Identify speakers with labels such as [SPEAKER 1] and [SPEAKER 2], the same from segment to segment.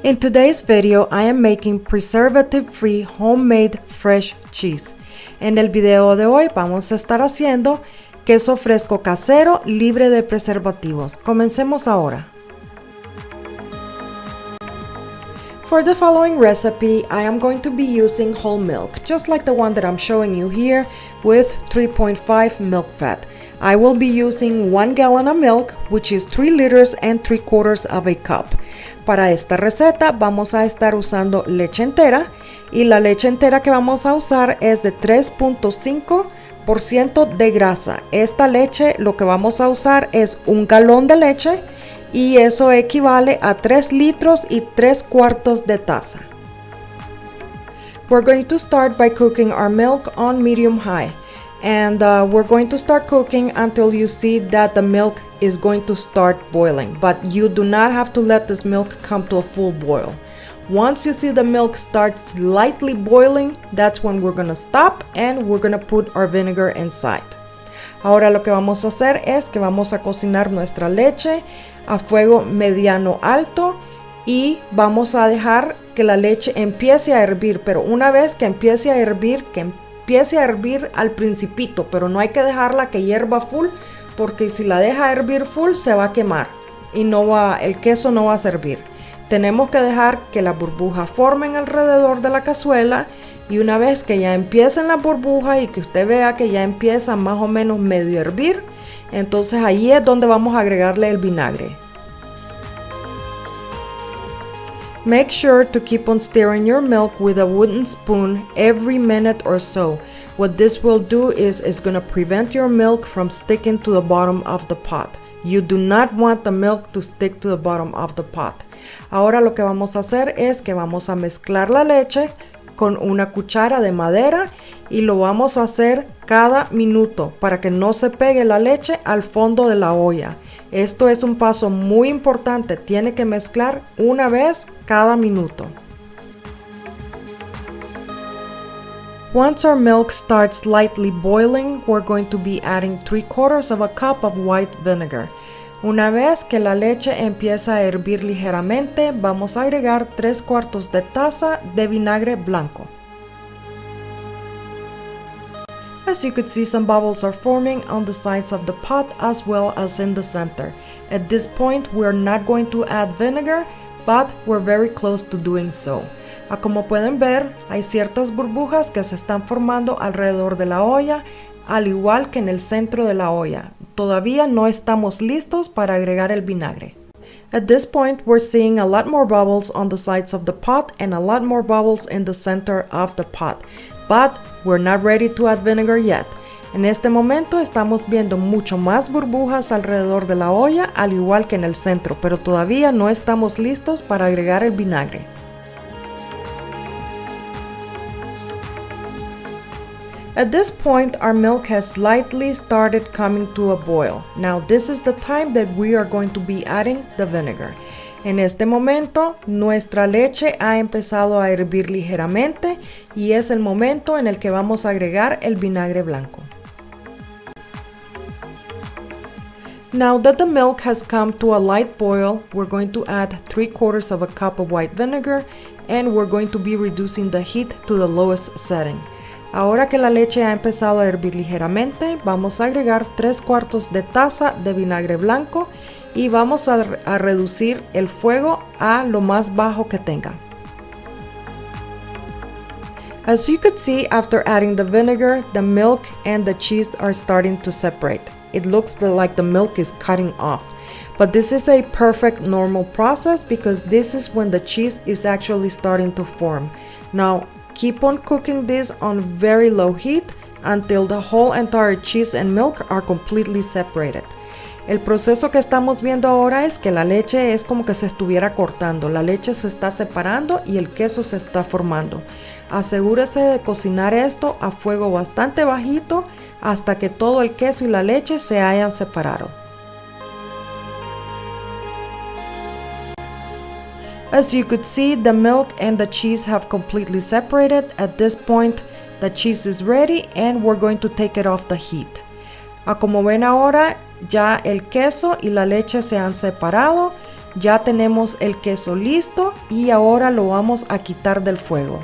[SPEAKER 1] In today's video, I am making preservative-free homemade fresh cheese. En el video de hoy vamos a estar haciendo queso fresco casero libre de preservativos. Comencemos ahora. For the following recipe, I am going to be using whole milk, just like the one that I'm showing you here, with 3.5 milk fat. I will be using 1 gallon of milk, which is 3 liters and 3/4 of a cup. Para esta receta vamos a estar usando leche entera, y la leche entera que vamos a usar es de 3.5% de grasa. Esta leche lo que vamos a usar es 1 galón de leche, y eso equivale a 3 litros y 3/4 de taza. We're going to start by cooking our milk on medium high, and we're going to start cooking until you see that the milk is going to start boiling, but you do not have to let this milk come to a full boil. Once you see the milk start slightly boiling, that's when we're going to stop and we're going to put our vinegar inside. Ahora lo que vamos a hacer es que vamos a cocinar nuestra leche a fuego mediano alto y vamos a dejar que la leche empiece a hervir, pero una vez que empiece a hervir, al principito, pero no hay que dejarla que hierva full, porque si la deja hervir full se va a quemar y el queso no va a servir. Tenemos que dejar que las burbujas formen alrededor de la cazuela, y una vez que ya empiecen las burbujas y que usted vea que ya empieza más o menos medio a hervir, entonces ahí es donde vamos a agregarle el vinagre. Make sure to keep on stirring your milk with a wooden spoon every minute or so. What this will do is it's going to prevent your milk from sticking to the bottom of the pot. You do not want the milk to stick to the bottom of the pot. Ahora lo que vamos a hacer es que vamos a mezclar la leche con una cuchara de madera, y lo vamos a hacer cada minuto para que no se pegue la leche al fondo de la olla. Esto es un paso muy importante, tiene que mezclar una vez cada minuto. Once our milk starts slightly boiling, we're going to be adding 3/4 of a cup of white vinegar. Una vez que la leche empieza a hervir ligeramente, vamos a agregar 3/4 de taza de vinagre blanco. As you could see, some bubbles are forming on the sides of the pot as well as in the center. At this point, we're not going to add vinegar, but we're very close to doing so. Como pueden ver, hay ciertas burbujas que se están formando alrededor de la olla, al igual que en el centro de la olla. Todavía no estamos listos para agregar el vinagre. At this point, we're seeing a lot more bubbles on the sides of the pot and a lot more bubbles in the center of the pot. But we're not ready to add vinegar yet. En este momento estamos viendo mucho más burbujas alrededor de la olla, al igual que en el centro, pero todavía no estamos listos para agregar el vinagre. At this point, our milk has slightly started coming to a boil. Now, this is the time that we are going to be adding the vinegar. En este momento, nuestra leche ha empezado a hervir ligeramente, y es el momento en el que vamos a agregar el vinagre blanco. Now that the milk has come to a light boil, we're going to add 3/4 of a cup of white vinegar, and we're going to be reducing the heat to the lowest setting. Ahora que la leche ha empezado a hervir ligeramente, vamos a agregar 3/4 de taza de vinagre blanco, y vamos a reducir el fuego a lo más bajo que tenga. As you could see, after adding the vinegar, the milk and the cheese are starting to separate. It looks like the milk is cutting off. But this is a perfect normal process, because this is when the cheese is actually starting to form. Now, keep on cooking this on very low heat until the whole entire cheese and milk are completely separated. El proceso que estamos viendo ahora es que la leche es como que se estuviera cortando. La leche se está separando y el queso se está formando. Asegúrese de cocinar esto a fuego bastante bajito hasta que todo el queso y la leche se hayan separado. As you could see, the milk and the cheese have completely separated. At this point, the cheese is ready and we're going to take it off the heat. Como ven ahora, ya el queso y la leche se han separado. Ya tenemos el queso listo y ahora lo vamos a quitar del fuego.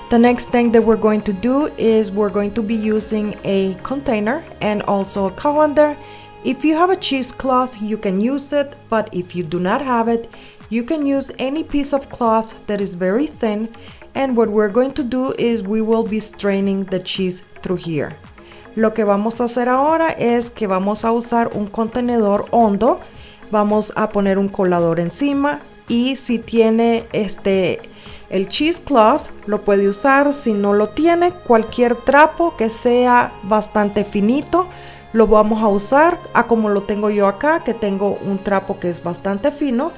[SPEAKER 1] The next thing that we're going to do is we're going to be using a container and also a colander. If you have a cheesecloth, you can use it, but if you do not have it, you can use any piece of cloth that is very thin. And what we're going to do is we will be straining the cheese through here. Lo que vamos a hacer ahora es que vamos a usar un contenedor hondo, vamos a poner un colador encima y si tiene el cheesecloth lo puede usar, si no lo tiene, cualquier trapo que sea bastante finito lo vamos a usar, como lo tengo yo acá, que tengo un trapo que es bastante fino,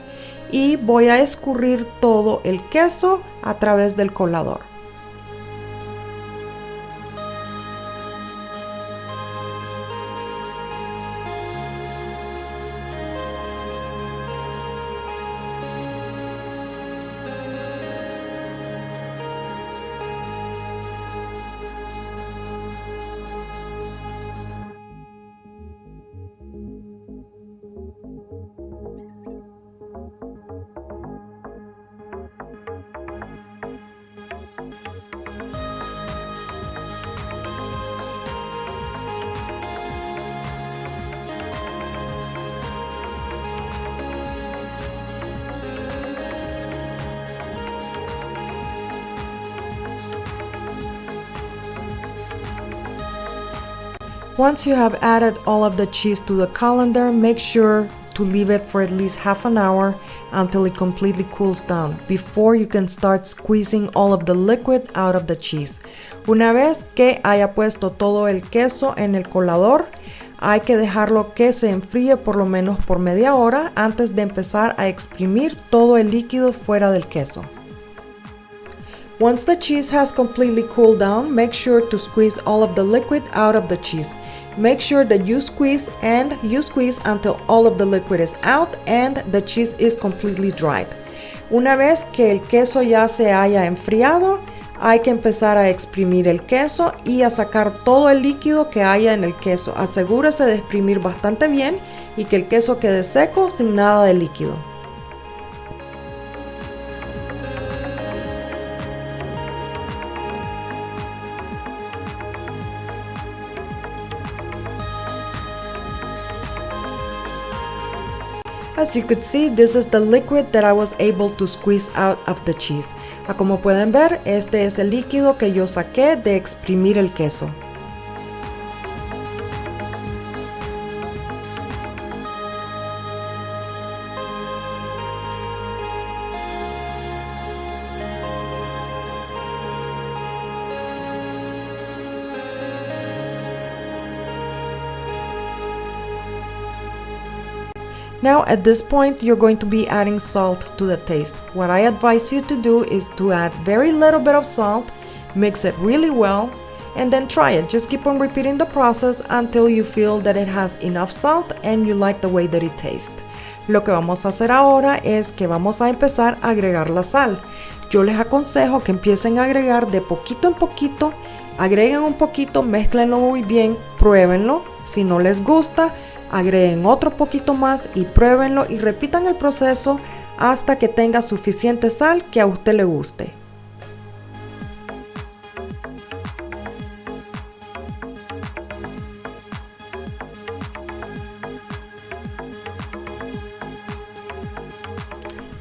[SPEAKER 1] y voy a escurrir todo el queso a través del colador. Once you have added all of the cheese to the colander, make sure to leave it for at least half an hour until it completely cools down before you can start squeezing all of the liquid out of the cheese. Una vez que haya puesto todo el queso en el colador, hay que dejarlo que se enfríe por lo menos por media hora antes de empezar a exprimir todo el líquido fuera del queso. Once the cheese has completely cooled down, make sure to squeeze all of the liquid out of the cheese. Make sure that you squeeze until all of the liquid is out and the cheese is completely dried. Una vez que el queso ya se haya enfriado, hay que empezar a exprimir el queso y a sacar todo el líquido que haya en el queso. Asegúrese de exprimir bastante bien y que el queso quede seco sin nada de líquido. As you could see, this is the liquid that I was able to squeeze out of the cheese. Como pueden ver, este es el líquido que yo saqué de exprimir el queso. Now at this point you're going to be adding salt to the taste. What I advise you to do is to add very little bit of salt, mix it really well, and then try it. Just keep on repeating the process until you feel that it has enough salt and you like the way that it tastes. Lo que vamos a hacer ahora es que vamos a empezar a agregar la sal. Yo les aconsejo que empiecen a agregar de poquito en poquito, agreguen un poquito, mézclenlo muy bien, pruébenlo. Si no les gusta, agreguen otro poquito más y pruébenlo y repitan el proceso hasta que tenga suficiente sal que a usted le guste.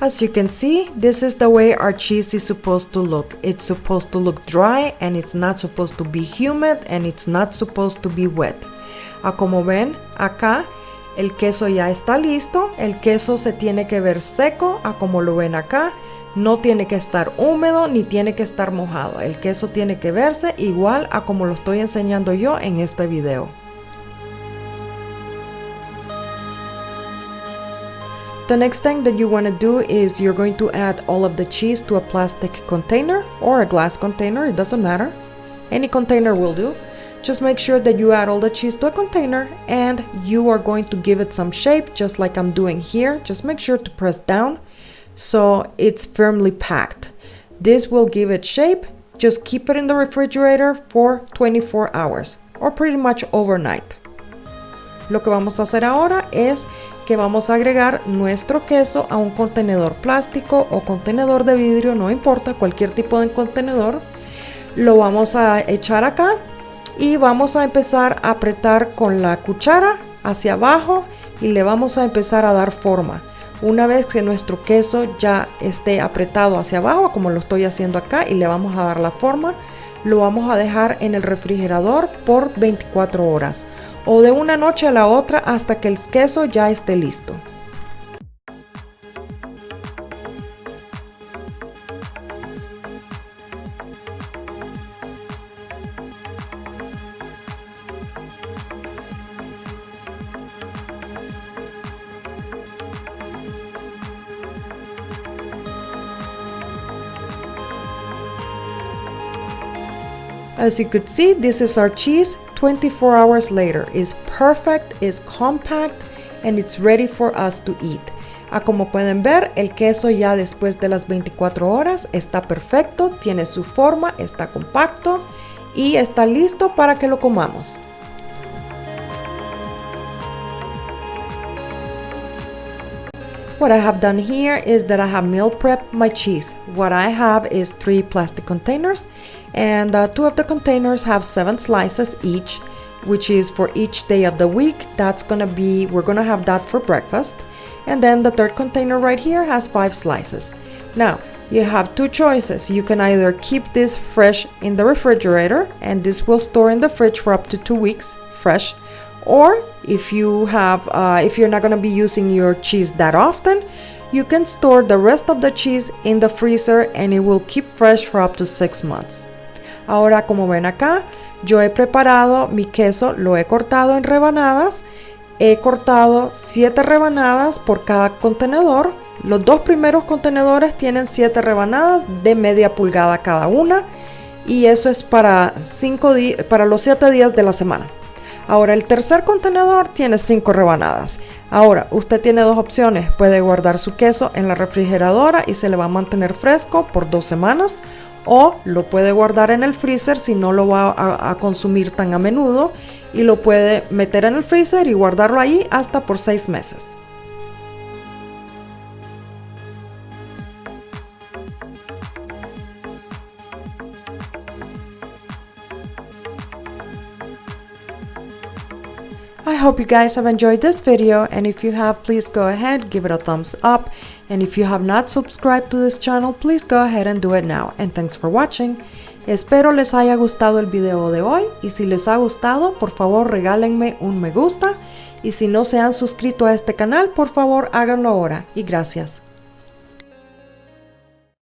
[SPEAKER 1] As you can see, this is the way our cheese is supposed to look. It's supposed to look dry and it's not supposed to be humid and it's not supposed to be wet. Como ven acá, el queso ya está listo. El queso se tiene que ver seco, como lo ven acá. No tiene que estar húmedo ni tiene que estar mojado. El queso tiene que verse igual a como lo estoy enseñando yo en este video. The next thing that you want to do is you're going to add all of the cheese to a plastic container or a glass container, it doesn't matter. Any container will do. Just make sure that you add all the cheese to a container and you are going to give it some shape, just like I'm doing here. Just make sure to press down so it's firmly packed. This will give it shape. Just keep it in the refrigerator for 24 hours or pretty much overnight. Lo que vamos a hacer ahora es que vamos a agregar nuestro queso a un contenedor plástico o contenedor de vidrio, no importa, cualquier tipo de contenedor. Lo vamos a echar acá y vamos a empezar a apretar con la cuchara hacia abajo y le vamos a empezar a dar forma. Una vez que nuestro queso ya esté apretado hacia abajo, como lo estoy haciendo acá, y le vamos a dar la forma, lo vamos a dejar en el refrigerador por 24 horas o de una noche a la otra hasta que el queso ya esté listo. As you could see, this is our cheese 24 hours later. It's perfect, it's compact, and it's ready for us to eat. Como pueden ver, el queso ya después de las 24 horas está perfecto, tiene su forma, está compacto y está listo para que lo comamos. What I have done here is that I have meal prepped my cheese. What I have is 3 plastic containers, and 2 of the containers have 7 slices each, which is for each day of the week. We're gonna have that for breakfast. And then the 3rd container right here has 5 slices. Now, you have 2 choices. You can either keep this fresh in the refrigerator, and this will store in the fridge for up to 2 weeks fresh. Or if you're not going to be using your cheese that often, you can store the rest of the cheese in the freezer and it will keep fresh for up to 6 months. Ahora, como ven acá, yo he preparado mi queso, lo he cortado en rebanadas. He cortado 7 rebanadas por cada contenedor. Los 2 primeros contenedores tienen 7 rebanadas de media pulgada cada una. Y eso es para los 7 días de la semana. Ahora el tercer contenedor tiene 5 rebanadas. Ahora usted tiene 2 opciones. Puede guardar su queso en la refrigeradora y se le va a mantener fresco por 2 semanas. O lo puede guardar en el freezer si no lo va a consumir tan a menudo. Y lo puede meter en el freezer y guardarlo ahí hasta por 6 meses. I hope you guys have enjoyed this video, and if you have, please go ahead, give it a thumbs up, and if you have not subscribed to this channel, please go ahead and do it now, and thanks for watching. Espero les haya gustado el video de hoy, y si les ha gustado, por favor regálenme un me gusta, y si no se han suscrito a este canal, por favor háganlo ahora, y gracias.